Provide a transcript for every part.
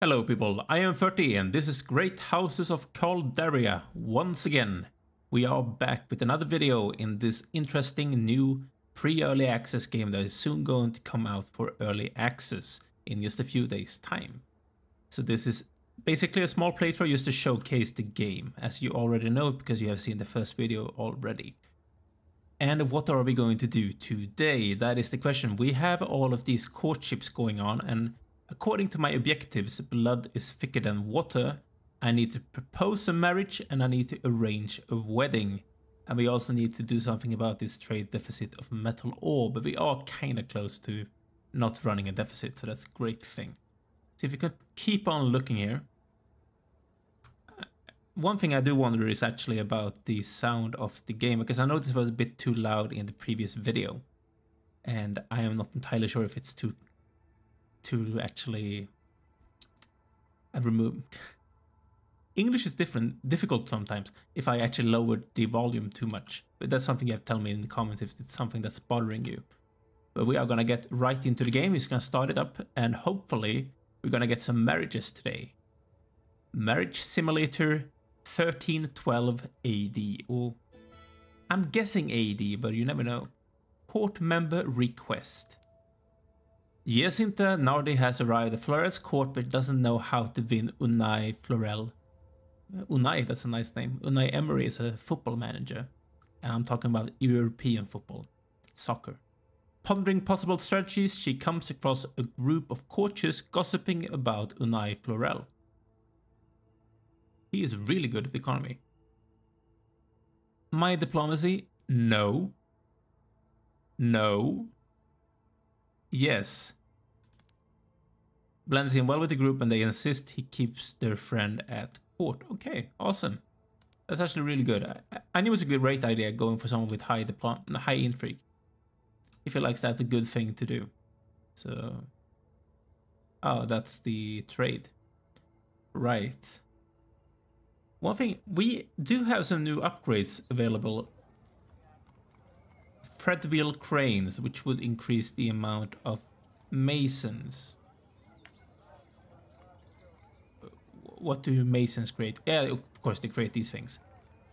Hello people, I am 30 and this is Great Houses of Calderia. Once again, we are back with another video in this interesting new pre-early access game that is soon going to come out for early access in just a few days time. So this is basically a small playthrough just to showcase the game, as you already know because you have seen the first video already. And what are we going to do today? That is the question. We have all of these courtships going on, and according to my objectives, blood is thicker than water. I need to propose a marriage and I need to arrange a wedding. And we also need to do something about this trade deficit of metal ore, but we are kind of close to not running a deficit, so that's a great thing. So if you could keep on looking here. One thing I do wonder is actually about the sound of the game, because I noticed it was a bit too loud in the previous video. And I am not entirely sure if it's to actually remove. English is difficult sometimes if I actually lowered the volume too much. But that's something you have to tell me in the comments if it's something that's bothering you. But we are gonna get right into the game. We're just gonna start it up and hopefully we're gonna get some marriages today. Marriage Simulator 1312 AD, or I'm guessing AD, but you never know. Court member request. Jacinta Nardi has arrived at Florel's court but doesn't know how to win Unai Florel. Unai, that's a nice name. Unai Emery is a football manager. And I'm talking about European football. Soccer. Pondering possible strategies, she comes across a group of courtiers gossiping about Unai Florel. He is really good at the economy. My diplomacy? No. No. Yes. Blends in well with the group and they insist he keeps their friend at court. Okay, awesome. That's actually really good. I knew it was a great idea going for someone with high intrigue. I feel like that's a good thing to do. So, oh, that's the trade. Right. One thing, we do have some new upgrades available. Threadwheel cranes, which would increase the amount of masons. What do masons create? Yeah, of course they create these things.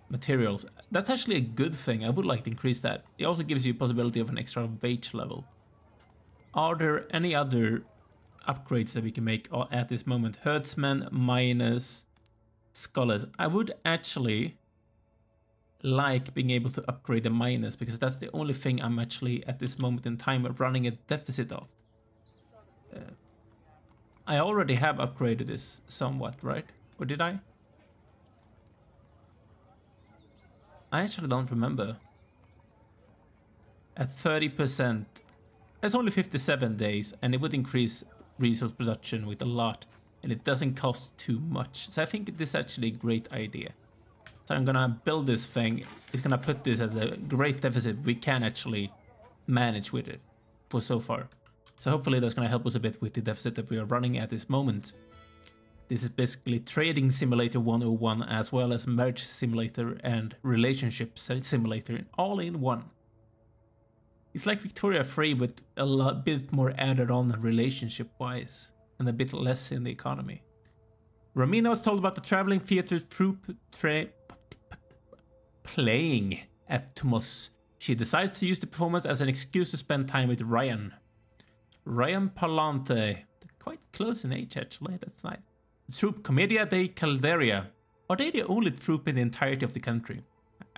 Materials. That's actually a good thing. I would like to increase that. It also gives you a possibility of an extra wage level. Are there any other upgrades that we can make at this moment? Herdsmen, miners, scholars. I would actually like being able to upgrade the miners, because that's the only thing I'm actually at this moment in time running a deficit of. I already have upgraded this somewhat, right? Or did I? I actually don't remember. At 30%, that's only 57 days, and it would increase resource production with a lot, and it doesn't cost too much. So I think this is actually a great idea. So I'm gonna build this thing. It's gonna put this as a great deficit we can actually manage with it for so far. So hopefully that's gonna help us a bit with the deficit that we are running at this moment. This is basically Trading Simulator 101 as well as Marriage Simulator and Relationship Simulator all in one. It's like Victoria 3 with a bit more added on relationship wise and a bit less in the economy. Romina was told about the traveling theater troupe playing at Tumos. She decides to use the performance as an excuse to spend time with Ryan. Ryan Palante. Quite close in age actually, that's nice. The troupe Commedia de Calderia. Are they the only troupe in the entirety of the country?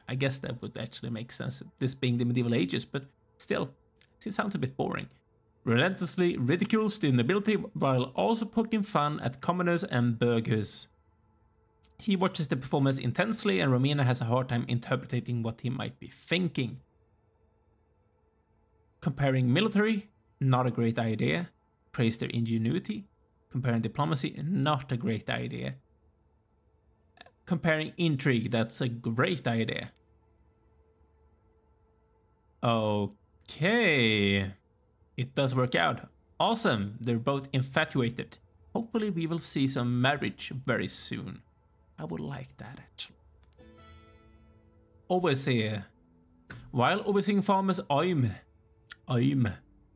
I guess that would actually make sense, this being the medieval ages, but still, it sounds a bit boring. Relentlessly ridicules the nobility while also poking fun at commoners and burghers. He watches the performance intensely and Romina has a hard time interpreting what he might be thinking. Comparing military, not a great idea. Praise their ingenuity. Comparing diplomacy, not a great idea. Comparing intrigue, that's a great idea. Okay. It does work out. Awesome. They're both infatuated. Hopefully we will see some marriage very soon. I would like that actually. Overseer. While overseeing farmers,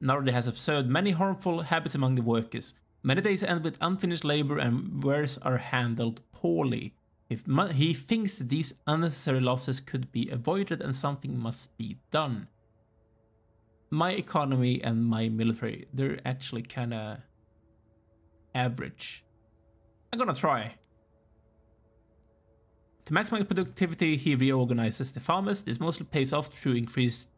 Nardi has observed many harmful habits among the workers. Many days end with unfinished labor and wares are handled poorly. He thinks these unnecessary losses could be avoided and something must be done. My economy and my military, they're actually kind of average. I'm gonna try. To maximize productivity, he reorganizes the farmers. This mostly pays off through increased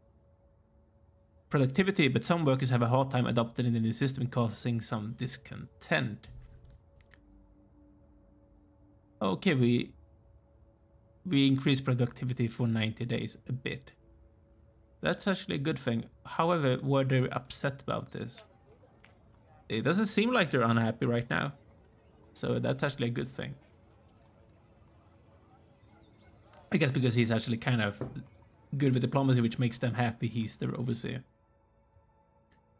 productivity, but some workers have a hard time adopting the new system, causing some discontent. Okay, we increase productivity for 90 days a bit. That's actually a good thing. However, were they upset about this? It doesn't seem like they're unhappy right now. So that's actually a good thing. I guess because he's actually kind of good with diplomacy, which makes them happy he's their overseer.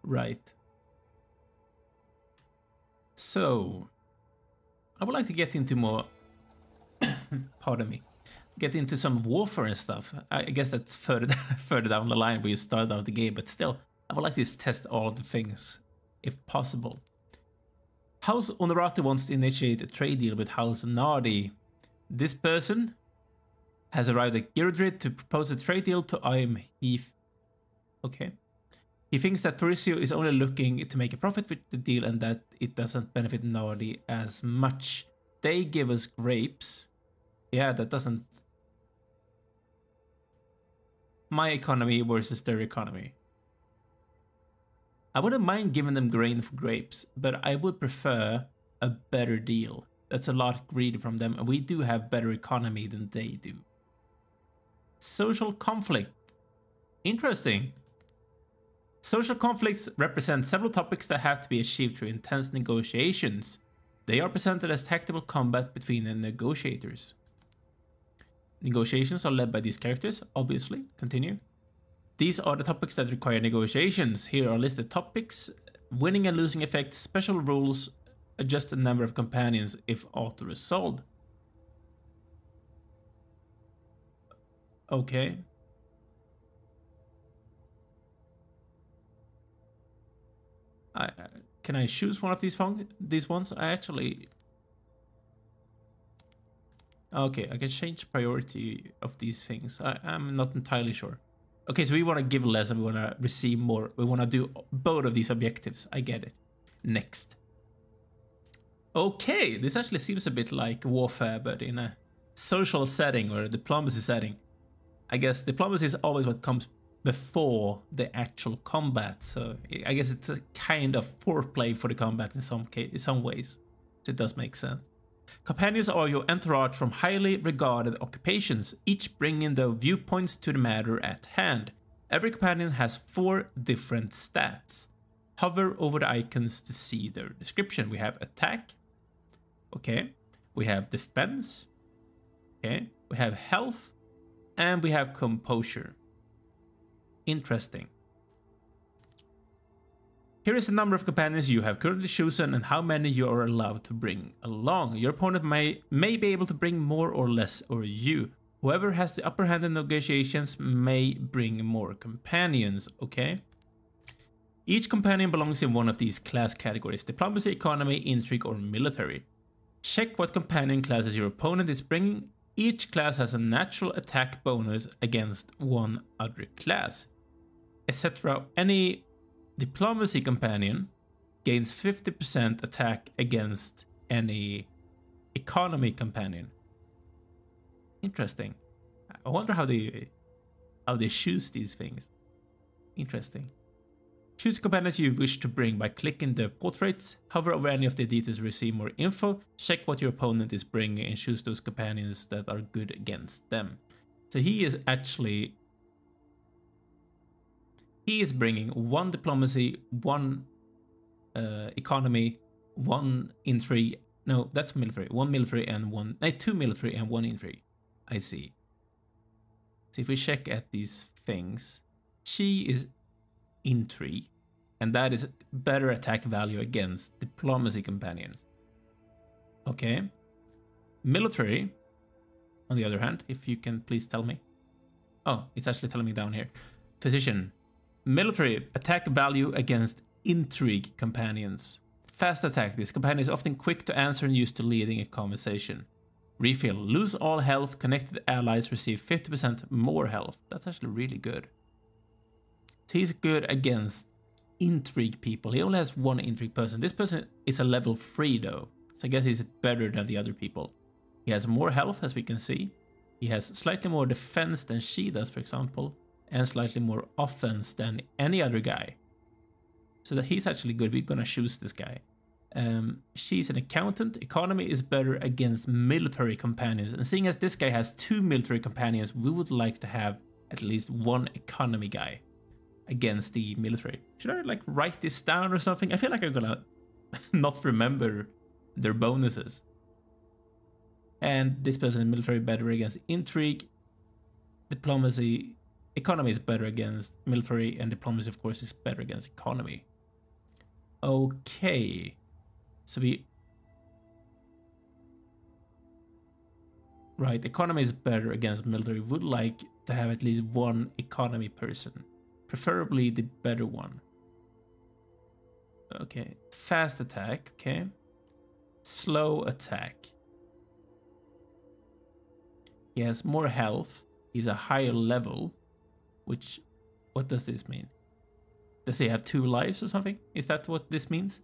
Right. So, I would like to get into more, pardon me, get into some warfare and stuff. I guess that's further down the line where you start out the game, but still, I would like to just test all of the things, if possible. House Honorati wants to initiate a trade deal with House Nardi. This person has arrived at Girdrid to propose a trade deal to Im Heath. Okay. He thinks that Thurcio is only looking to make a profit with the deal and that it doesn't benefit Nardi as much. They give us grapes. Yeah, that doesn't... My economy versus their economy. I wouldn't mind giving them grain for grapes, but I would prefer a better deal. That's a lot greedy from them, and we do have better economy than they do. Social conflict. Interesting. Social conflicts represent several topics that have to be achieved through intense negotiations. They are presented as tactical combat between the negotiators. Negotiations are led by these characters, obviously. Continue. These are the topics that require negotiations. Here are listed topics: winning and losing effects, special rules, adjust the number of companions if auto-resolved. Okay. Can I choose one of these ones? I actually... Okay, I can change priority of these things. I'm not entirely sure. Okay, so we want to give less and we want to receive more. We want to do both of these objectives. I get it. Next. Okay, this actually seems a bit like warfare, but in a social setting or a diplomacy setting. I guess diplomacy is always what comes before the actual combat, so I guess it's a kind of foreplay for the combat in some ways. It does make sense. Companions are your entourage from highly regarded occupations, each bringing their viewpoints to the matter at hand. Every companion has 4 different stats. Hover over the icons to see their description. We have attack. Okay. We have defense. Okay. We have health. And we have composure. Interesting. Here is the number of companions you have currently chosen and how many you are allowed to bring along. Your opponent may be able to bring more or less, or you. Whoever has the upper hand in negotiations may bring more companions, okay? Each companion belongs in one of these class categories: diplomacy, economy, intrigue, or military. Check what companion classes your opponent is bringing. Each class has a natural attack bonus against one other class, etc. Any diplomacy companion gains 50% attack against any economy companion. Interesting. I wonder how they choose these things. Interesting. Choose the companions you wish to bring by clicking the portraits. Hover over any of the details to receive more info. Check what your opponent is bringing and choose those companions that are good against them. So he is actually... He is bringing 1 diplomacy, 1 economy, 1 intrigue. No, that's military. 1 military and 1... 2 military and 1 intrigue. I see. So if we check at these things, she is intrigue, and that is better attack value against diplomacy companions. Okay. Military, on the other hand, if you can please tell me. Oh, it's actually telling me down here. Physician. Military attack value against intrigue companions. Fast attack. This companion is often quick to answer and used to leading a conversation. Refill. Lose all health. Connected allies receive 50% more health. That's actually really good. So he's good against intrigue people. He only has one intrigue person. This person is a level 3 though. So I guess he's better than the other people. He has more health, as we can see. He has slightly more defense than she does, for example. And slightly more offense than any other guy. So that he's actually good. We're gonna choose this guy. She's an accountant. Economy is better against military companions. And seeing as this guy has 2 military companions, we would like to have at least 1 economy guy against the military. Should I like write this down or something? I feel like I'm gonna not remember their bonuses. And this person is military better against intrigue. Diplomacy. Economy is better against military, and diplomacy, of course, is better against economy. Okay. So we... Right, economy is better against military. Would like to have at least 1 economy person. Preferably the better one. Okay. Fast attack, okay. Slow attack. He has more health. He's a higher level. Which... What does this mean? Does he have 2 lives or something? Is that what this means?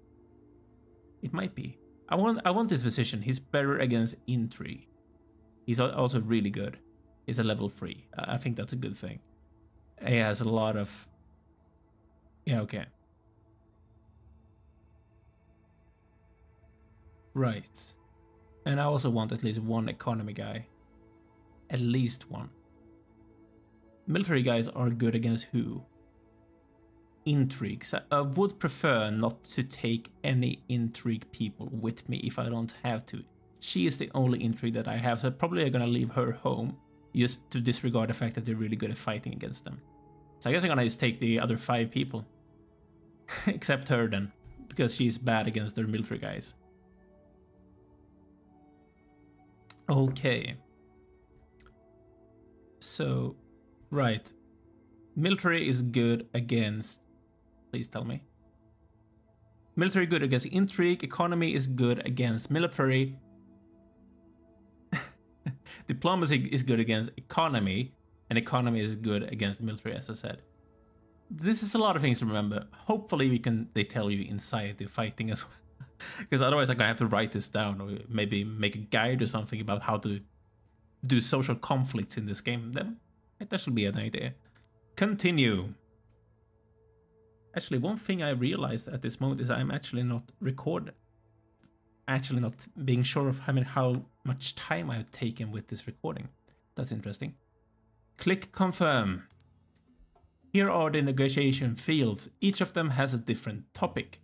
It might be. I want this position. He's better against intrigue. He's also really good. He's a level 3. I think that's a good thing. He has a lot of... Yeah, okay. Right. And I also want at least 1 economy guy. At least 1. Military guys are good against who? Intrigues. I would prefer not to take any intrigue people with me if I don't have to. She is the only intrigue that I have, so probably I'm gonna leave her home just to disregard the fact that they're really good at fighting against them. So I guess I'm gonna just take the other 5 people. Except her then, because she's bad against their military guys. Okay. So, right. Military is good against... Please tell me. Military good against intrigue. Economy is good against military. Diplomacy is good against economy. And economy is good against military, as I said. This is a lot of things to remember. Hopefully they tell you inside the fighting as well. Because otherwise I'm going to have to write this down. Or maybe make a guide or something about how to do social conflicts in this game. Then that should be an idea. Continue. Actually, one thing I realized at this moment is I'm actually not recording. Actually not being sure of how much time I've taken with this recording. That's interesting. Click confirm. Here are the negotiation fields. Each of them has a different topic.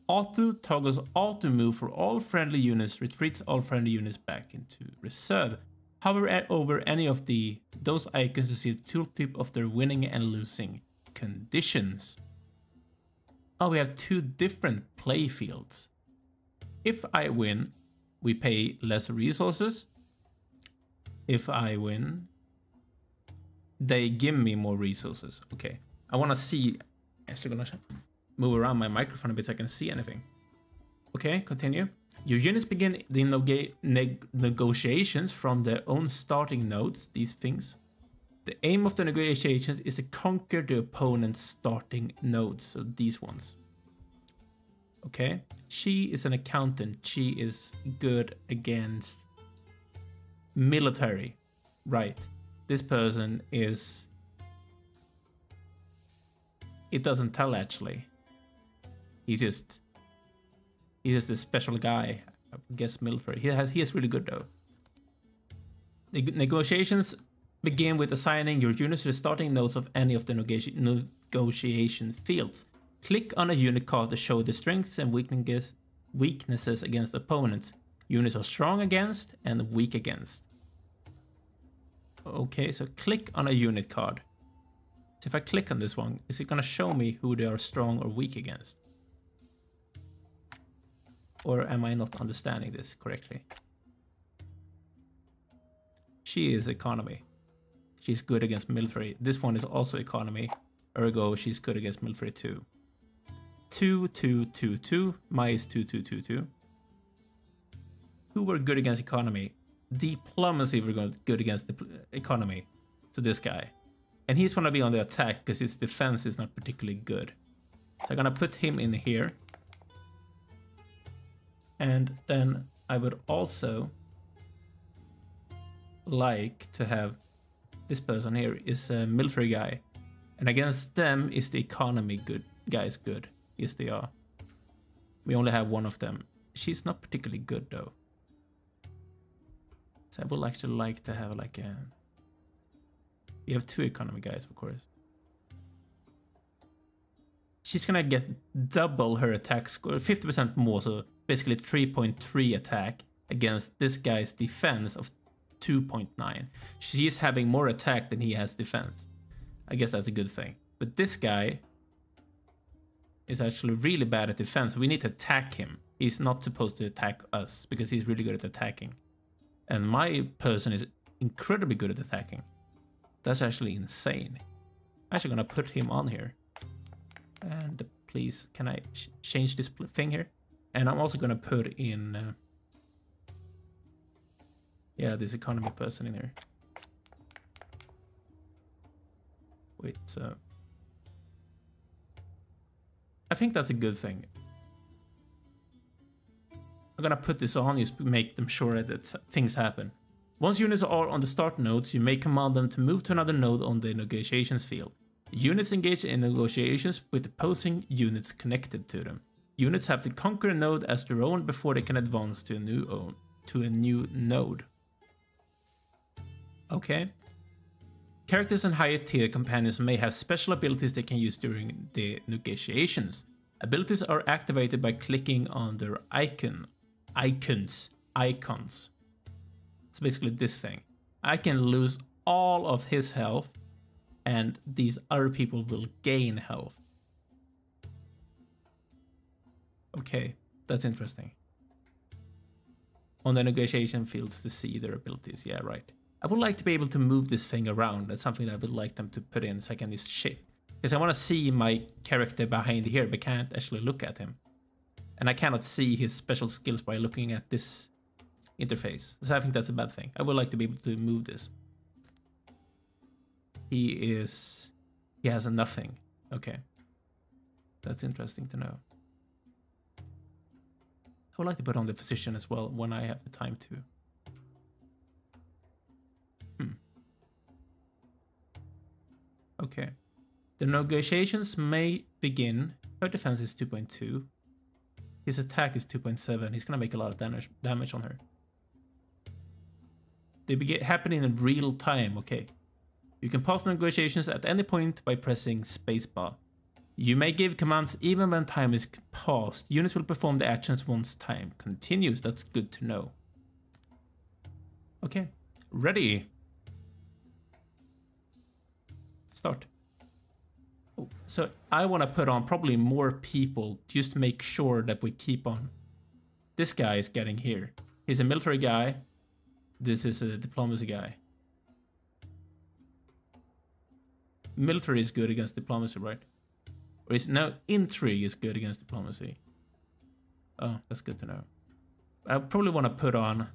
Auto toggles auto move for all friendly units, retreats all friendly units back into reserve. Hover over any of those icons to see the tooltip of their winning and losing conditions. Oh, we have 2 different play fields. If I win, we pay less resources. If I win, they give me more resources. Okay, I want to see. Actually, gonna move around my microphone a bit so I can see anything. Okay, continue. Your units begin the negotiations from their own starting nodes. These things. The aim of the negotiations is to conquer the opponent's starting nodes. So these ones. Okay. She is an accountant. She is good against military. Right. This person is... It doesn't tell actually. He's just a special guy. I guess military. He is really good though. The negotiations begin with assigning your units to the starting nodes of any of the negotiation fields. Click on a unit card to show the strengths and weaknesses against opponents. Units are strong against and weak against. Okay, so click on a unit card. So if I click on this one, is it going to show me who they are strong or weak against? Or am I not understanding this correctly? She is economy. She's good against military. This one is also economy. Ergo, she's good against military too. 2, 2, 2, 2. My is 2, 2, 2, 2. Who were good against economy? Diplomacy were good against the economy. So this guy. And he's gonna be on the attack because his defense is not particularly good. So I'm gonna put him in here. And then I would also like to have this person here is a military guy. And against them is the economy good. Guys good. Yes, they are. We only have one of them. She's not particularly good though. So I would actually like to have like a... We have 2 economy guys, of course. She's gonna get double her attack score, 50% more, so basically 3.3 attack against this guy's defense of 2.9. She's having more attack than he has defense. I guess that's a good thing. But this guy is actually really bad at defense. We need to attack him. He's not supposed to attack us because he's really good at attacking. And my person is incredibly good at attacking. That's actually insane. I'm actually gonna put him on here. And please, can I change this thing here? And I'm also gonna put in... yeah, this economy person in here. Wait, so... I think that's a good thing. I'm gonna put this on just to make them sure that things happen. Once units are on the start nodes, you may command them to move to another node on the negotiations field. Units engage in negotiations with opposing units connected to them. Units have to conquer a node as their own before they can advance to a new node. Okay. Characters and higher tier companions may have special abilities they can use during the negotiations. Abilities are activated by clicking on their icons. So basically this thing. I can lose all of his health and these other people will gain health. Okay, that's interesting. On the negotiation fields to see their abilities, yeah, right. I would like to be able to move this thing around. That's something that I would like them to put in so I can just shape. Because I want to see my character behind here, but can't actually look at him. And I cannot see his special skills by looking at this interface. So I think that's a bad thing. I would like to be able to move this. He has nothing. Okay. That's interesting to know. I would like to put on the physician as well when I have the time to. Okay. The negotiations may begin. Her defense is 2.2. His attack is 2.7. He's gonna make a lot of damage on her. They begin happening in real time. Okay. You can pause negotiations at any point by pressing spacebar. You may give commands even when time is paused. Units will perform the actions once time continues. That's good to know. Okay. Ready. Start. Oh, so I want to put on probably more people just to make sure that we keep on. This guy is getting here. He's a military guy. This is a diplomacy guy. Military is good against diplomacy, right? Or is no, intrigue is good against diplomacy. Oh, that's good to know. I probably want to put on...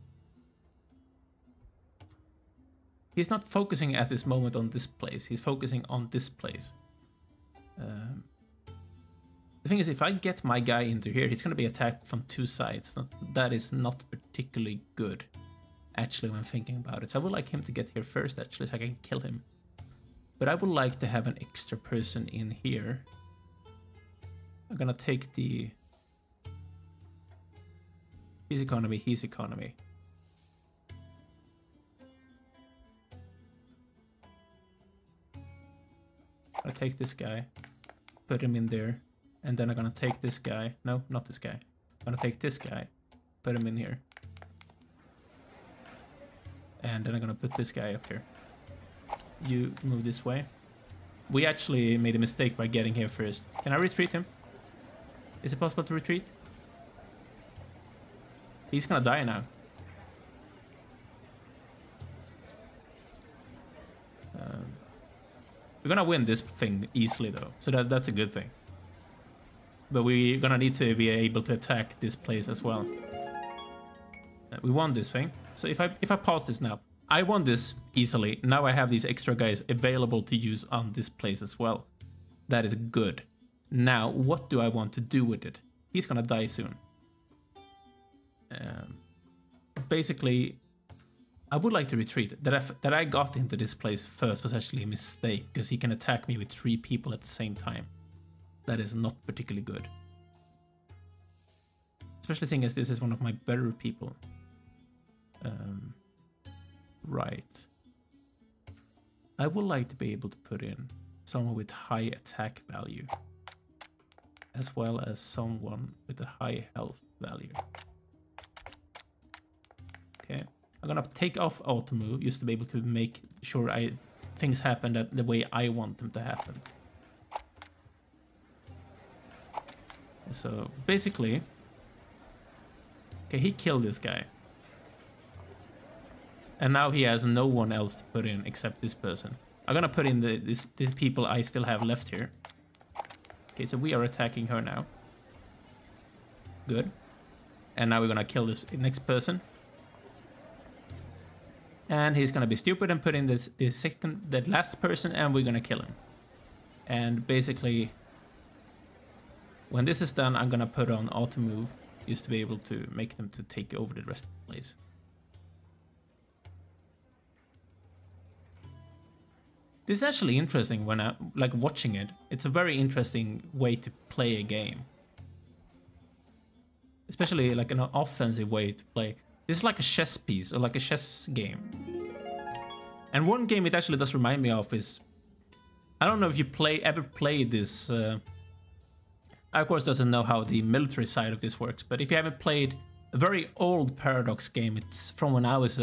He's not focusing at this moment on this place. He's focusing on this place. The thing is, if I get my guy into here, he's going to be attacked from 2 sides. That is not particularly good, actually, when thinking about it. So I would like him to get here first, actually, so I can kill him. But I would like to have an extra person in here. I'm going to take the... His economy. I'm gonna take this guy, put him in there, and then I'm gonna take this guy. No, not this guy. I'm gonna take this guy, put him in here. And then I'm gonna put this guy up here. You move this way. We actually made a mistake by getting here first. Can I retreat him? Is it possible to retreat? He's gonna die now. We're gonna win this thing easily though, so that's a good thing. but we're gonna need to be able to attack this place as well. We won this thing. So if I pause this now, I won this easily. Now I have these extra guys available to use on this place as well. That is good. Now, what do I want to do with it? He's gonna die soon. Basically, I would like to retreat. That I got into this place first was actually a mistake, because he can attack me with 3 people at the same time. That is not particularly good. Especially seeing as this is one of my better people. Right. I would like to be able to put in someone with high attack value, as well as someone with a high health value. Okay, I'm gonna take off auto move just to be able to make sure things happen the way I want them to happen. So basically, okay, he killed this guy. And now he has no one else to put in except this person. I'm gonna put in the people I still have left here. Okay, so we are attacking her now. Good. And now we're gonna kill this next person. And he's gonna be stupid and put in that last person, and we're gonna kill him. And basically, when this is done, I'm gonna put on auto move just to be able to make them to take over the rest of the place. This is actually interesting when I like watching it. It's a very interesting way to play a game. Especially like an offensive way to play. This is like a chess piece or like a chess game. And one game it actually does remind me of is, I don't know if you ever played this. I of course doesn't know how the military side of this works, but if you haven't played a very old Paradox game, it's from when I was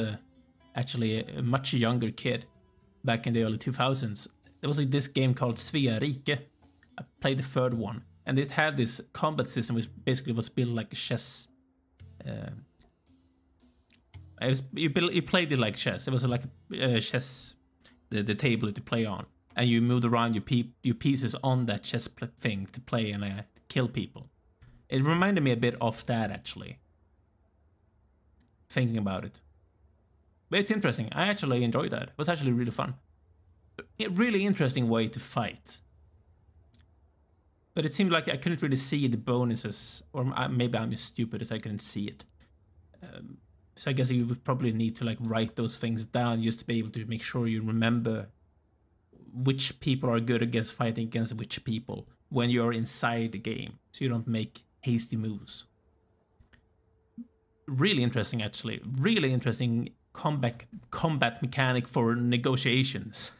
actually a much younger kid. Back in the early 2000s, there was like this game called Svea Rike. I played the third one, and it had this combat system which basically was built like a chess. You played it like chess. It was like a chess, the table to play on, and you moved around your pieces on that chess thing to play and kill people. It reminded me a bit of that actually. Thinking about it. But it's interesting. I actually enjoyed that. It was actually really fun. A really interesting way to fight. But it seemed like I couldn't really see the bonuses, or maybe I'm as stupid as I couldn't see it. So I guess you would probably need to like write those things down just to be able to make sure you remember which people are good against fighting against which people when you're inside the game, so you don't make hasty moves. Really interesting, actually. Really interesting combat mechanic for negotiations.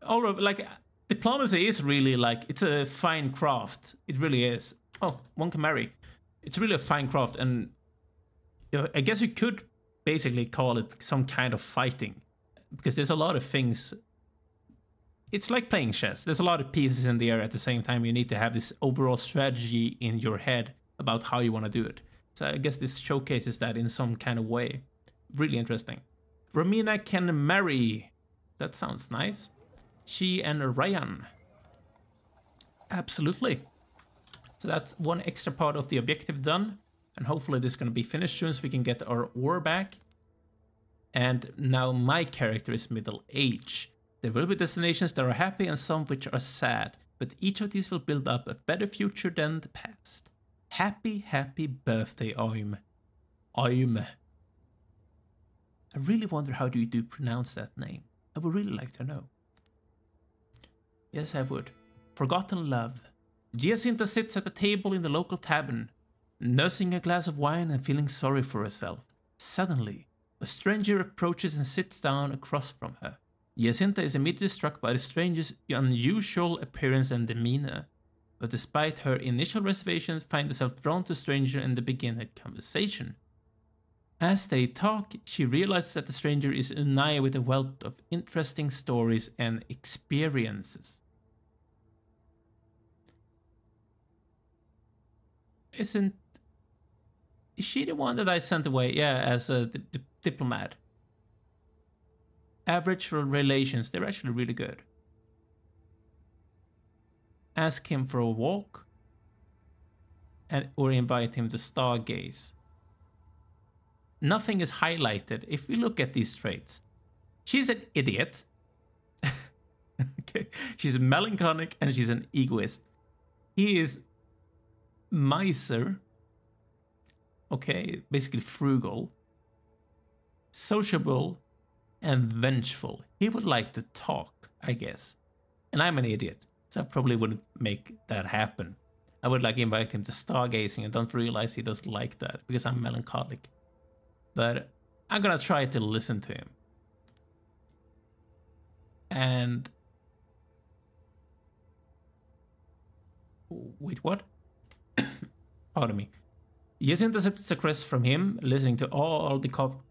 All of like diplomacy is really like, it's a fine craft. It really is. Oh, one can marry. It's really a fine craft, and you know, I guess you could basically call it some kind of fighting, because there's a lot of things. It's like playing chess. There's a lot of pieces in the air at the same time. You need to have this overall strategy in your head about how you want to do it. So I guess this showcases that in some kind of way. Really interesting. Romina can marry. That sounds nice. She and Ryan. Absolutely. So that's one extra part of the objective done. And hopefully this is going to be finished soon so we can get our ore back. And now my character is middle age. There will be destinations that are happy and some which are sad. But each of these will build up a better future than the past. Happy, happy birthday, Oim. Oim. I really wonder how do you pronounce that name. I would really like to know. Yes, I would. Forgotten love. Giacinta sits at the table in the local tavern, nursing a glass of wine and feeling sorry for herself. Suddenly, a stranger approaches and sits down across from her. Giacinta is immediately struck by the stranger's unusual appearance and demeanor, but despite her initial reservations, finds herself drawn to the stranger and they begin a conversation. As they talk, she realizes that the stranger is Unai with a wealth of interesting stories and experiences. Is she the one that I sent away? Yeah, as a diplomat. Average relations, they're actually really good. ask him for a walk, or invite him to stargaze. Nothing is highlighted. If we look at these traits, she's an idiot. Okay, she's melancholic and she's an egoist. He is miser. Okay, basically frugal, sociable, and vengeful. He would like to talk, I guess. And I'm an idiot, so I probably wouldn't make that happen. I would like invite him to stargazing and don't realize he doesn't like that because I'm melancholic. But I'm gonna try to listen to him. And wait, what? Pardon me. Jacinta sits across from him, listening to all the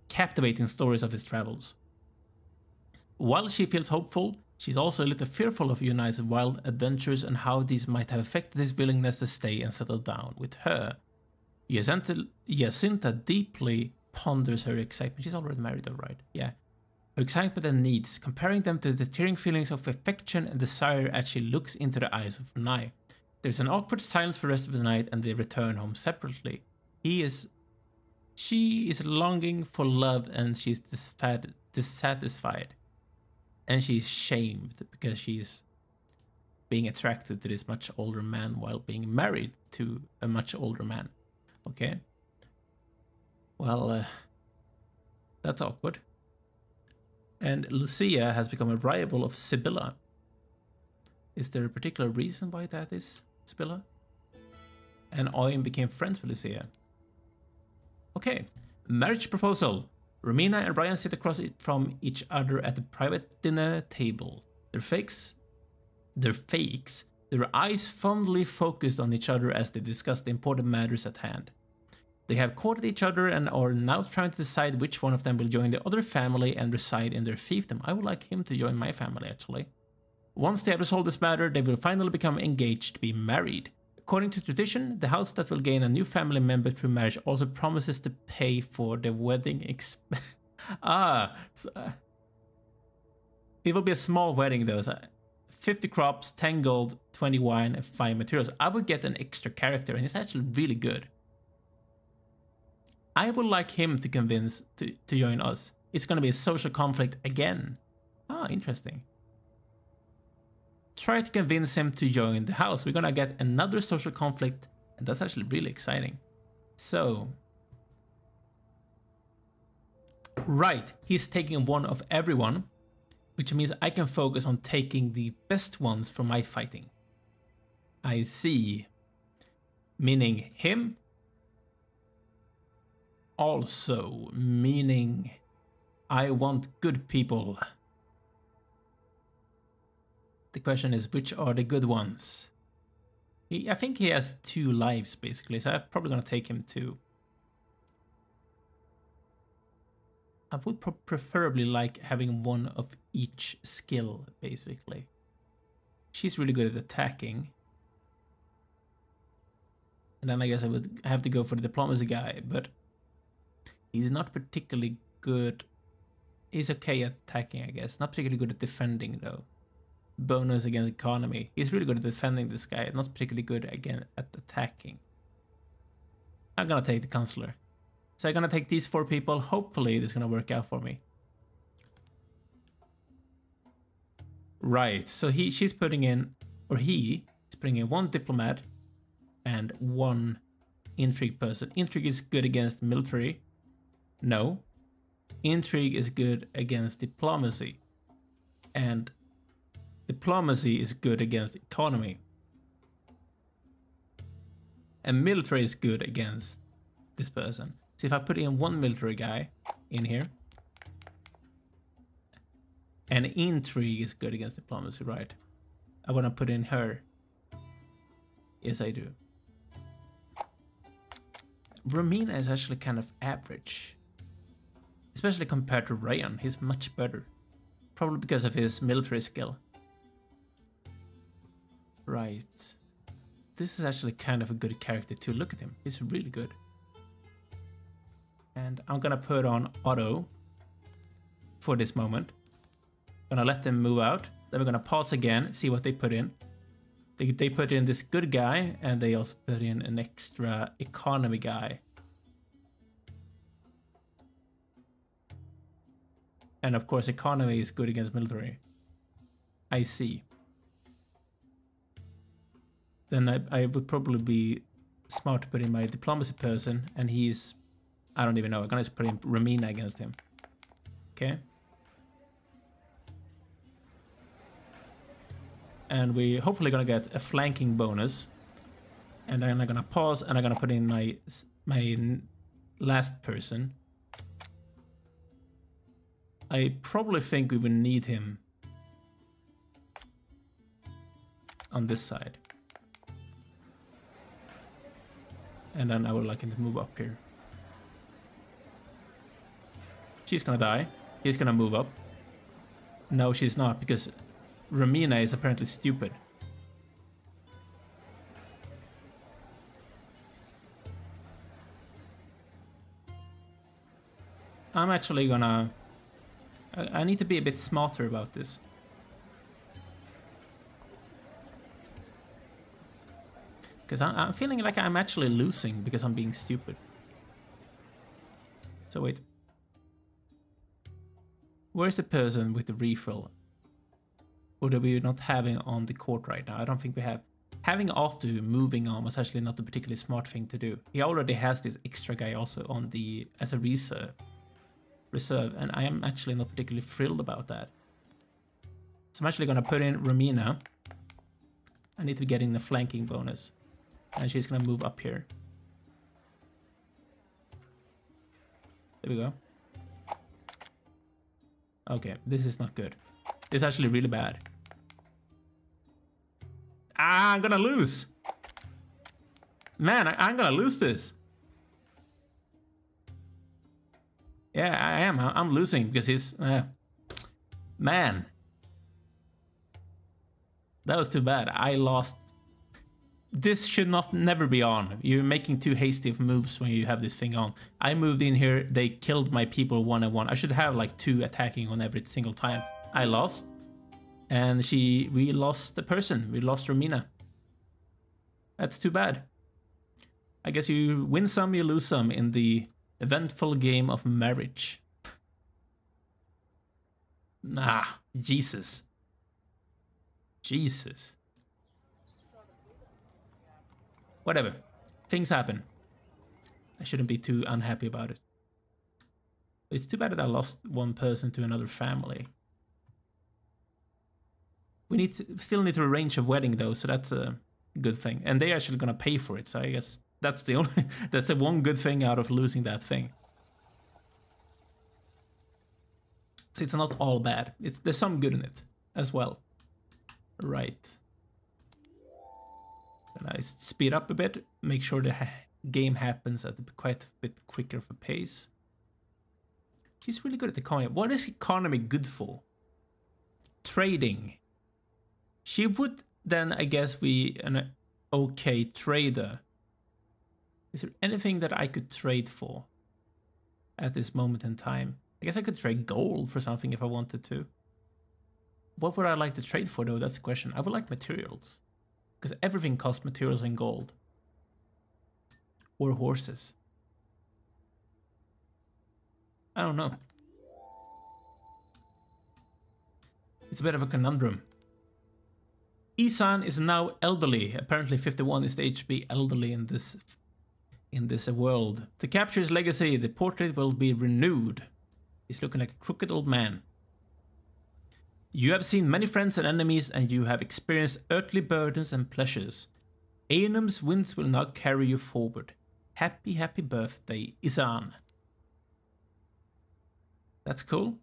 captivating stories of his travels. While she feels hopeful, she's also a little fearful of Unice's wild adventures and how these might have affected his willingness to stay and settle down with her. Jacinta deeply ponders her excitement. She's already married, though, right? Yeah. Her excitement and needs, comparing them to the tearing feelings of affection and desire as she looks into the eyes of Renai. There's an awkward silence for the rest of the night and they return home separately. She is longing for love and she's dissatisfied. And she's shamed because she's being attracted to this much older man while being married to a much older man. Okay. Well, that's awkward. And Lucia has become a rival of Sabella. Is there a particular reason why that is, Sabella? And Owen became friends with Lucia. Okay, marriage proposal. Romina and Ryan sit across from each other at the private dinner table. Their eyes fondly focused on each other as they discuss the important matters at hand. They have courted each other and are now trying to decide which one of them will join the other family and reside in their fiefdom. I would like him to join my family, actually. Once they have resolved this matter, they will finally become engaged to be married. According to tradition, the house that will gain a new family member through marriage also promises to pay for the wedding expense. It will be a small wedding though. So 50 crops, 10 gold, 20 wine, and 5 materials. I would get an extra character, and it's actually really good. I would like him to convince to join us. It's going to be a social conflict again. Interesting. Try to convince him to join the house. We're going to get another social conflict, and that's actually really exciting. So, right, he's taking one of everyone, which means I can focus on taking the best ones for my fighting. I see. Meaning him. Also, meaning I want good people. The question is, which are the good ones? I think he has 2 lives, basically, so I'm probably going to take him too. I would preferably like having one of each skill, basically. She's really good at attacking. And then I guess I would have to go for the diplomacy guy, but he's not particularly good. He's okay at attacking, I guess. Not particularly good at defending, though. Bonus against economy. He's really good at defending this guy, not particularly good again at attacking. I'm gonna take the counselor. So I'm gonna take these 4 people. Hopefully this is gonna work out for me. Right, so she's putting in, or he is putting in 1 diplomat and 1 intrigue person. Intrigue is good against military. No. Intrigue is good against diplomacy. And diplomacy is good against economy. And military is good against this person. So if I put in 1 military guy in here, and intrigue is good against diplomacy, right? I want to put in her. Yes, I do. Romina is actually kind of average. Especially compared to Ryan, he's much better. Probably because of his military skill. Right. This is actually kind of a good character too. Look at him. He's really good. And I'm gonna put on auto for this moment. Gonna let them move out. Then we're gonna pause again, see what they put in. They put in this good guy, and they also put in an extra economy guy. And of course, economy is good against military. I see. Then I would probably be smart to put in my diplomacy person, and he's... I don't even know. I'm gonna just put in Romina against him. Okay. And we hopefully gonna get a flanking bonus. And then I'm gonna pause, and I'm gonna put in my last person. I probably think we will need him on this side. And then I would like him to move up here. She's gonna die. He's gonna move up. No, she's not, because Romina is apparently stupid. I'm actually gonna... I need to be a bit smarter about this. Because I'm feeling like I'm actually losing because I'm being stupid. So wait. Where's the person with the refill? Or do we not have it on the court right now? I don't think we have. Having Artu moving on was actually not a particularly smart thing to do. He already has this extra guy also on the as a reserve, and I am actually not particularly thrilled about that. So I'm actually gonna put in Romina. I need to get in the flanking bonus. And she's gonna move up here. There we go. Okay, this is not good. This is actually really bad. Ah, I'm gonna lose. Man, I'm gonna lose this. Yeah, I am. I'm losing because he's... man. That was too bad. I lost. This should never be on. You're making too hasty of moves when you have this thing on. I moved in here, they killed my people one-on-one. I should have like 2 attacking on every single time. I lost. And we lost the person. We lost Romina. That's too bad. I guess you win some, you lose some in the eventful game of marriage. Nah, Jesus. Jesus. Whatever. Things happen. I shouldn't be too unhappy about it. It's too bad that I lost one person to another family. We still need to arrange a wedding though, so that's a good thing. And they're actually gonna pay for it, so I guess that's the only that's the one good thing out of losing that thing. So it's not all bad. There's some good in it as well. Right. And I speed up a bit, make sure the game happens at quite a bit quicker of a pace. She's really good at economy. What is economy good for? Trading. She would then, I guess, be an okay trader. Is there anything that I could trade for at this moment in time? I guess I could trade gold for something if I wanted to. What would I like to trade for though? That's the question. I would like materials. Because everything costs materials in gold. Or horses. I don't know. It's a bit of a conundrum. Isan is now elderly. Apparently 51 is the age to be elderly in this world. To capture his legacy, the portrait will be renewed. He's looking like a crooked old man. You have seen many friends and enemies, and you have experienced earthly burdens and pleasures. Aenum's winds will now carry you forward. Happy, happy birthday, Isan. That's cool.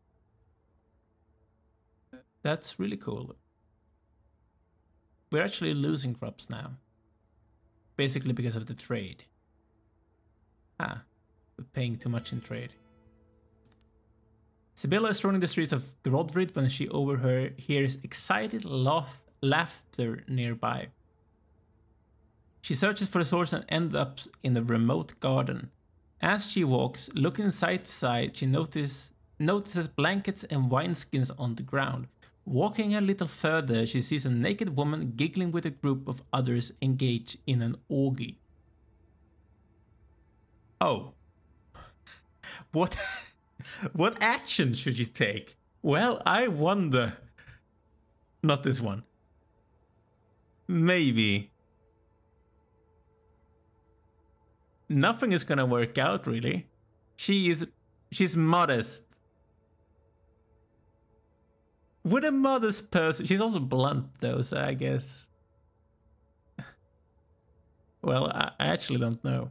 That's really cool. We're actually losing crops now. Basically because of the trade. We're paying too much in trade. Sabella is roaming the streets of Grodrid when she overhears excited laughter nearby. She searches for the source and ends up in a remote garden. As she walks, looking side to side, she notices blankets and wineskins on the ground. Walking a little further, she sees a naked woman giggling with a group of others engaged in an orgy. Oh. What what action should you take? Well, I wonder. Not this one. Maybe. Nothing is gonna work out, really. She's modest. Would a modest person... She's also blunt, though, so I guess... Well, I actually don't know.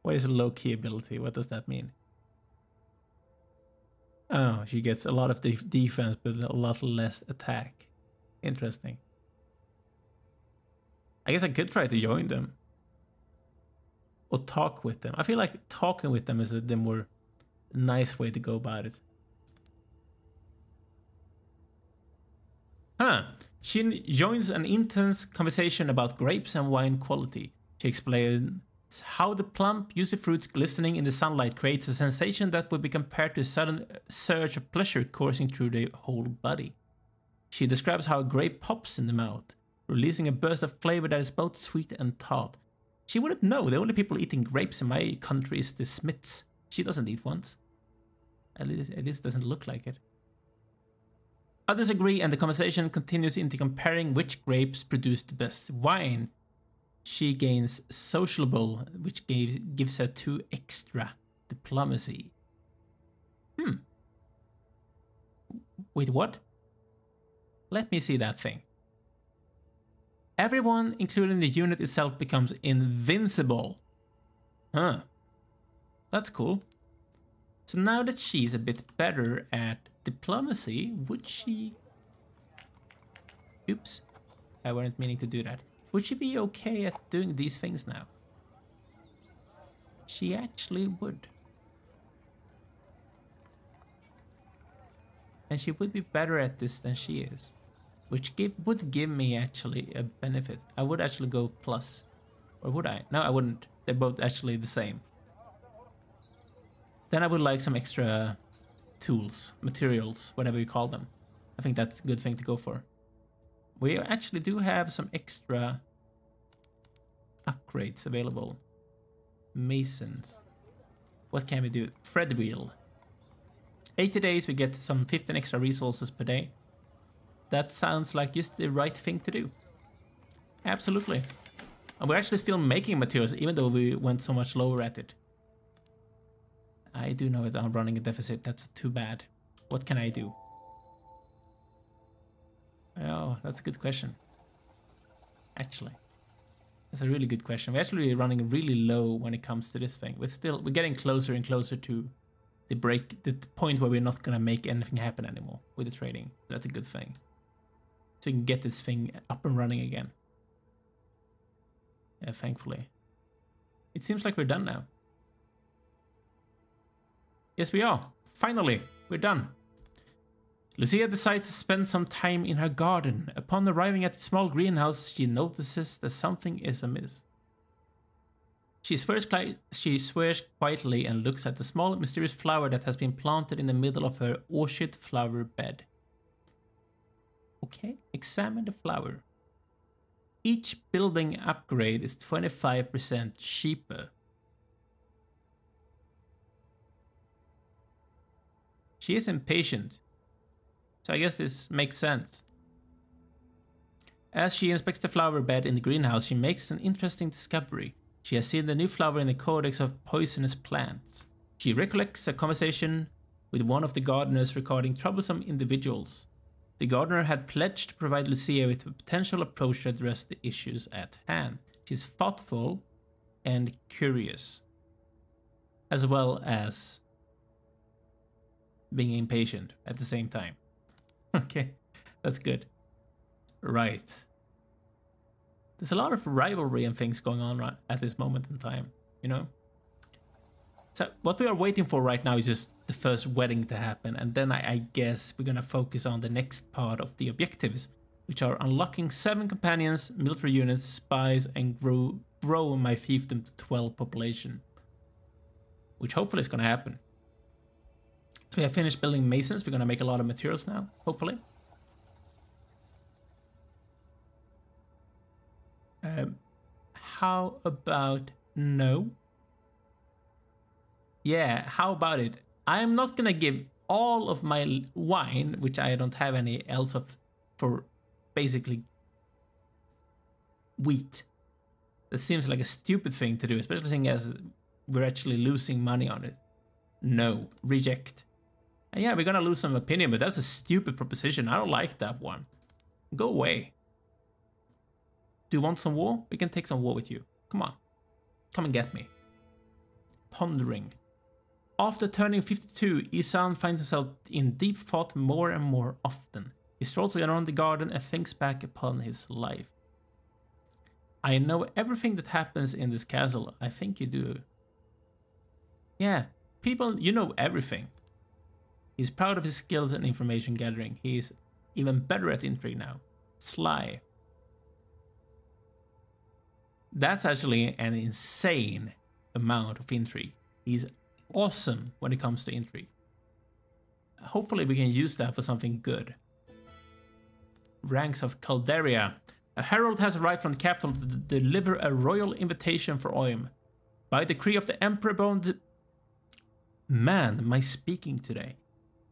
What is a low-key ability? What does that mean? Oh, she gets a lot of defense, but a lot less attack. Interesting. I guess I could try to join them. Or talk with them. I feel like talking with them is the more nice way to go about it. Huh. She joins an intense conversation about grapes and wine quality. She explains how the plump, juicy fruits glistening in the sunlight creates a sensation that would be compared to a sudden surge of pleasure coursing through the whole body. She describes how a grape pops in the mouth, releasing a burst of flavor that is both sweet and tart. She wouldn't know. The only people eating grapes in my country is the Smiths. She doesn't eat ones. At least doesn't look like it. Others agree, and the conversation continues into comparing which grapes produce the best wine. She gains sociable, which gives her 2 extra diplomacy. Wait, what? Let me see that thing. Everyone, including the unit itself, becomes invincible. Huh. That's cool. So now that she's a bit better at diplomacy, would she... Oops. I weren't meaning to do that. Would she be okay at doing these things now? She actually would. And she would be better at this than she is. Which would give me actually a benefit. I would actually go plus. Or would I? No, I wouldn't. They're both actually the same. Then I would like some extra tools, materials, whatever you call them. I think that's a good thing to go for. We actually do have some extra upgrades available. Masons. What can we do? Thread wheel. 80 days, we get some 15 extra resources per day. That sounds like just the right thing to do. Absolutely. And we're actually still making materials, even though we went so much lower at it. I do know that I'm running a deficit. That's too bad. What can I do? Oh, that's a good question. Actually. That's a really good question. We're actually running really low when it comes to this thing. We're getting closer and closer to the point where we're not gonna make anything happen anymore with the trading. That's a good thing. So we can get this thing up and running again. Yeah, thankfully. It seems like we're done now. Yes, we are. Finally, we're done. Lucia decides to spend some time in her garden. Upon arriving at the small greenhouse, she notices that something is amiss. She swears quietly and looks at the small, mysterious flower that has been planted in the middle of her orchid flower bed. Okay, examine the flower. Each building upgrade is 25% cheaper. She is impatient, so I guess this makes sense. As she inspects the flower bed in the greenhouse, she makes an interesting discovery. She has seen the new flower in the Codex of Poisonous Plants. She recollects a conversation with one of the gardeners regarding troublesome individuals. The gardener had pledged to provide Lucia with a potential approach to address the issues at hand. She's thoughtful and curious, as well as being impatient at the same time. Okay, that's good. Right. There's a lot of rivalry and things going on right at this moment in time, you know? So what we are waiting for right now is just the first wedding to happen, and then I guess we're gonna focus on the next part of the objectives, which are unlocking 7 companions, military units, spies, and grow my fiefdom to 12 population. Which hopefully is gonna happen. So we have finished building masons. We're gonna make a lot of materials now, hopefully. How about no? Yeah, how about it? I'm not gonna give all of my wine, which I don't have any else of, for basically wheat. That seems like a stupid thing to do, especially seeing as we're actually losing money on it. No, reject. And yeah, we're gonna lose some opinion, but that's a stupid proposition. I don't like that one. Go away. Do you want some war? We can take some war with you. Come on. Come and get me. Pondering. After turning 52, Isan finds himself in deep thought more and more often. He strolls around the garden and thinks back upon his life. I know everything that happens in this castle. I think you do. Yeah, people, you know everything. He's proud of his skills and information gathering. He's even better at intrigue now. Sly. That's actually an insane amount of intrigue. He's awesome when it comes to intrigue. Hopefully we can use that for something good. Ranks of Calderia. A herald has arrived from the capital to deliver a royal invitation for Oim. By decree of the Emperor beyond... Man, am I speaking today?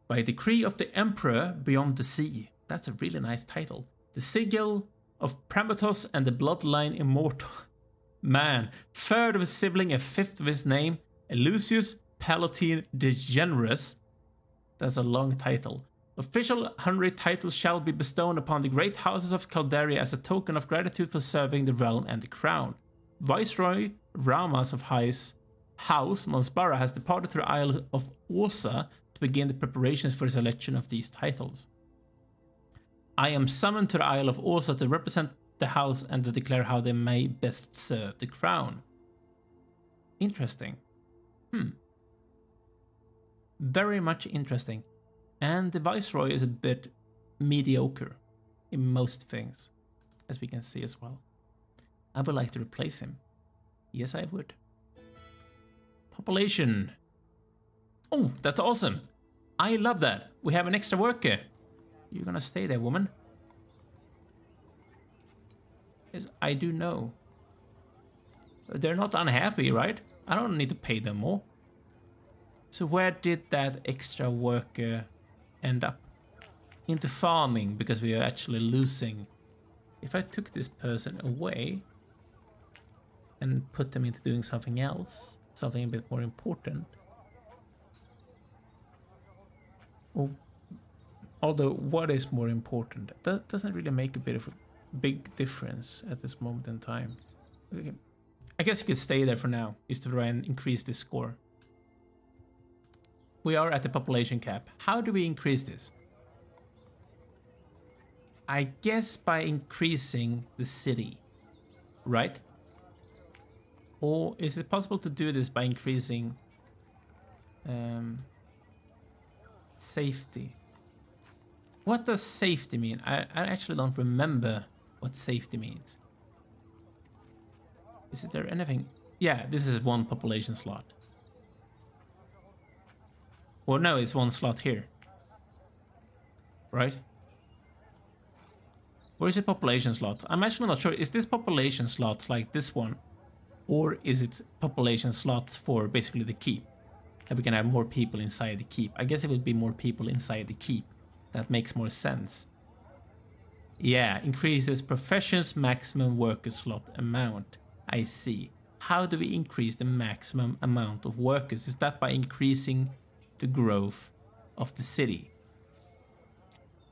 By decree of the Emperor beyond the sea. That's a really nice title. The sigil of Pramatos and the bloodline immortal. Man, third of his sibling and fifth of his name, Lucius Palatine Degenerus. That's a long title. Official 100 titles shall be bestowed upon the great houses of Calderia as a token of gratitude for serving the realm and the crown. Viceroy Ramas of House Monsbara has departed to the Isle of Osa to begin the preparations for the selection of these titles. I am summoned to the Isle of Osa to represent the house and to declare how they may best serve the crown. Interesting. Very much interesting. And the Viceroy is a bit mediocre in most things, as we can see as well. I would like to replace him. Yes, I would. Population. Oh, that's awesome. I love that. We have an extra worker. You're gonna stay there, woman. Yes, I do know. They're not unhappy, right? I don't need to pay them more. So where did that extra worker end up? Into farming, because we are actually losing. If I took this person away and put them into doing something else, something a bit more important. Although what is more important? That doesn't really make a bit of a big difference at this moment in time. Okay. I guess you could stay there for now, just to try and increase this score. We are at the population cap. How do we increase this? I guess by increasing the city, right? Or is it possible to do this by increasing safety? What does safety mean? I actually don't remember what safety means. Is there anything? Yeah, this is one population slot. Well, no, it's one slot here. Right? Where is the population slot? I'm actually not sure. Is this population slots like this one? Or is it population slots for basically the keep? That we can have more people inside the keep. I guess it would be more people inside the keep. That makes more sense. Yeah, increases professions maximum worker slot amount. I see. How do we increase the maximum amount of workers? Is that by increasing the growth of the city?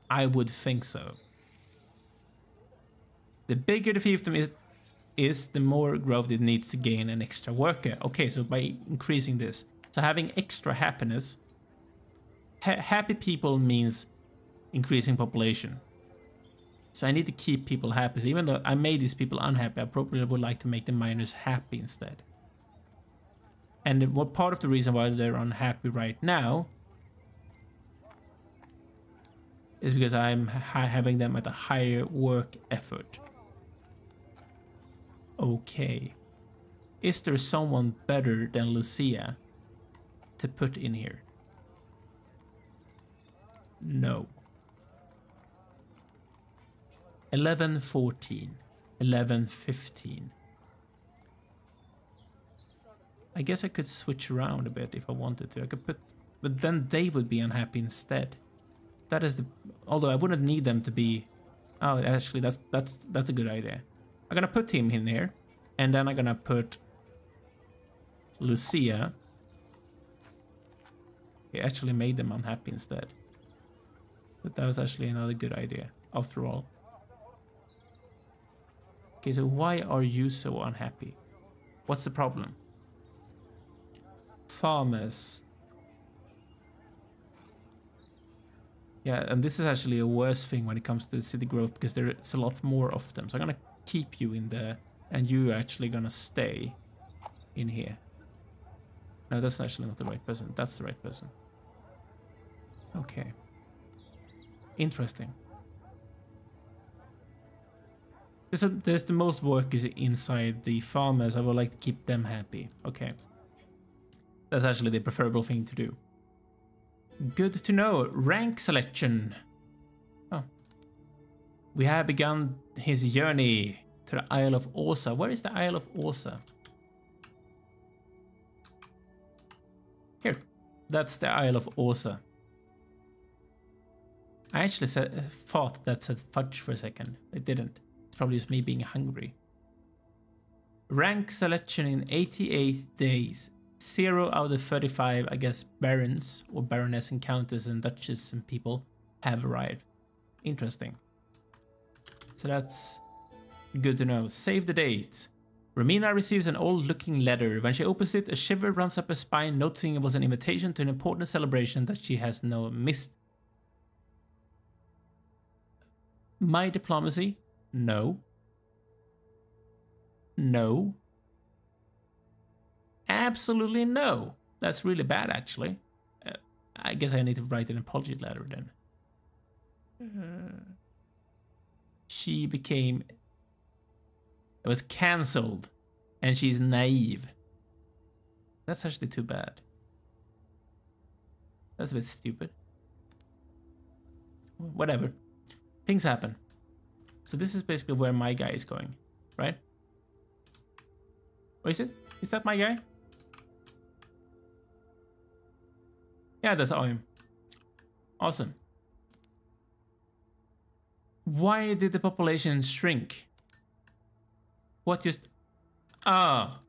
I would think so. The bigger the fiefdom is, the more growth it needs to gain an extra worker. Okay, so by increasing this. So having extra happiness. Happy people means increasing population. So I need to keep people happy. So even though I made these people unhappy, I probably would like to make the miners happy instead. And what part of the reason why they're unhappy right now is because I'm having them at a higher work effort. Okay. Is there someone better than Lucia to put in here? No. 11:14. 11:15. I guess I could switch around a bit if I wanted to. I could put, but then they would be unhappy instead. That is the. Although I wouldn't need them to be. Oh, actually, that's a good idea. I'm gonna put him in here, and then I'm gonna put Lucia. He actually made them unhappy instead. But that was actually another good idea, after all. Okay, so why are you so unhappy? What's the problem? Farmers. Yeah, and this is actually a worse thing when it comes to the city growth because there's a lot more of them. So I'm gonna keep you in there, and you actually gonna stay in here. No, that's actually not the right person. That's the right person. Okay. Interesting. There's the most workers inside the farmers. I would like to keep them happy. Okay. That's actually the preferable thing to do. Good to know. Rank selection. Oh. We have begun his journey to the Isle of Åsa. Where is the Isle of Åsa? Here. That's the Isle of Åsa. I actually thought that said fudge for a second. It didn't. It's probably just me being hungry. Rank selection in 88 days. 0 out of 35, I guess, barons or baroness and countess and duchess and people have arrived. Interesting. So that's good to know. Save the date. Romina receives an old-looking letter. When she opens it, a shiver runs up her spine, noticing it was an invitation to an important celebration that she has now missed. My diplomacy? No. No. Absolutely no. That's really bad, actually. I guess I need to write an apology letter then. She became... It was cancelled. And she's naive. That's actually too bad. That's a bit stupid. Whatever. Things happen. So this is basically where my guy is going, right? Or is it? Is that my guy? Yeah, that's him. Awesome. Why did the population shrink? What just... Ah.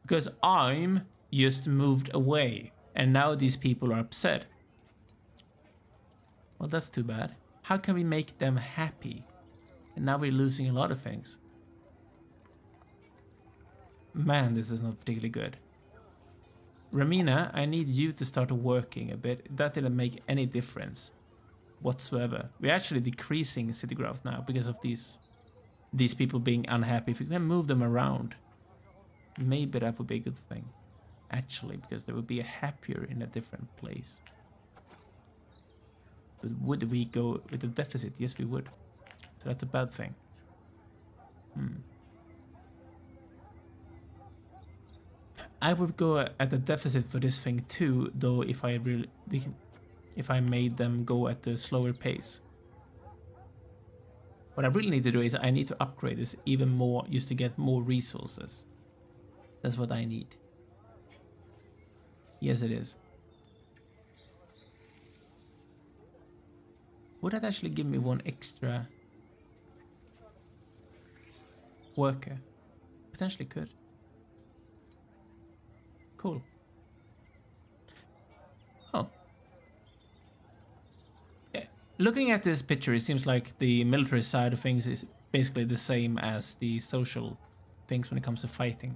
Because I'm just moved away. And now these people are upset. Well, that's too bad. How can we make them happy? And now we're losing a lot of things. Man, this is not particularly good. Romina, I need you to start working a bit. That didn't make any difference whatsoever. We're actually decreasing city growth now because of these people being unhappy. If we can move them around, maybe that would be a good thing. Actually, because they would be happier in a different place. But would we go with a deficit? Yes, we would. So that's a bad thing. I would go at a deficit for this thing too, though if I made them go at a slower pace. What I really need to do is I need to upgrade this even more just to get more resources. That's what I need. Yes, it is. Would that actually give me one extra worker? Potentially could. Cool. Oh. Yeah. Looking at this picture, it seems like the military side of things is basically the same as the social things when it comes to fighting.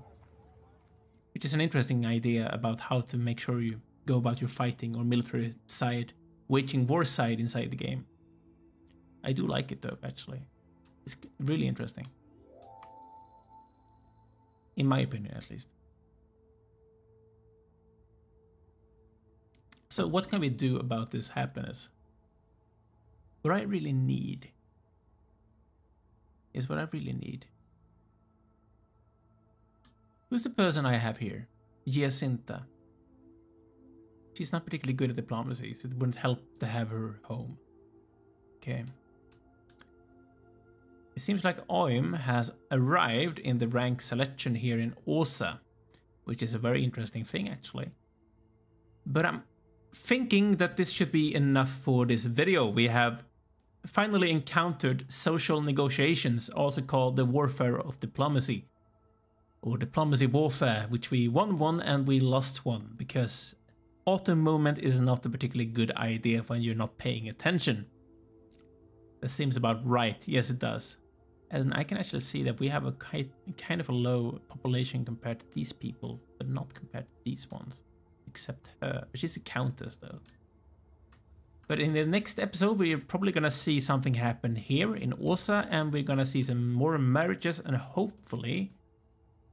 Which is an interesting idea about how to make sure you go about your fighting or military side, waging war side inside the game. I do like it though, actually. It's really interesting. In my opinion, at least. So what can we do about this happiness? What I really need is what I really need. Who's the person I have here? Giacinta. She's not particularly good at diplomacy, so it wouldn't help to have her home. Okay. It seems like Oim has arrived in the rank selection here in Osa, which is a very interesting thing actually. But I'm thinking that this should be enough for this video. We have finally encountered social negotiations, also called the warfare of diplomacy, or diplomacy warfare, which we won one and we lost one, because auto movement is not a particularly good idea when you're not paying attention. That seems about right. Yes, it does. And I can actually see that we have a kind of a low population compared to these people, but not compared to these ones, except her. She's a countess though. But in the next episode, we're probably gonna see something happen here in Osa, and we're gonna see some more marriages and hopefully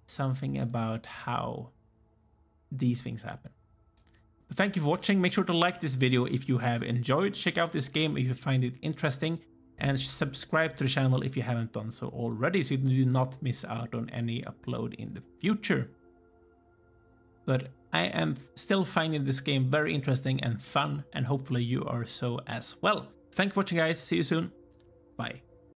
something about how these things happen. But thank you for watching. Make sure to like this video if you have enjoyed. Check out this game if you find it interesting, and subscribe to the channel if you haven't done so already, so you do not miss out on any upload in the future. But I am still finding this game very interesting and fun, and hopefully you are so as well. Thank you for watching, guys. See you soon. Bye.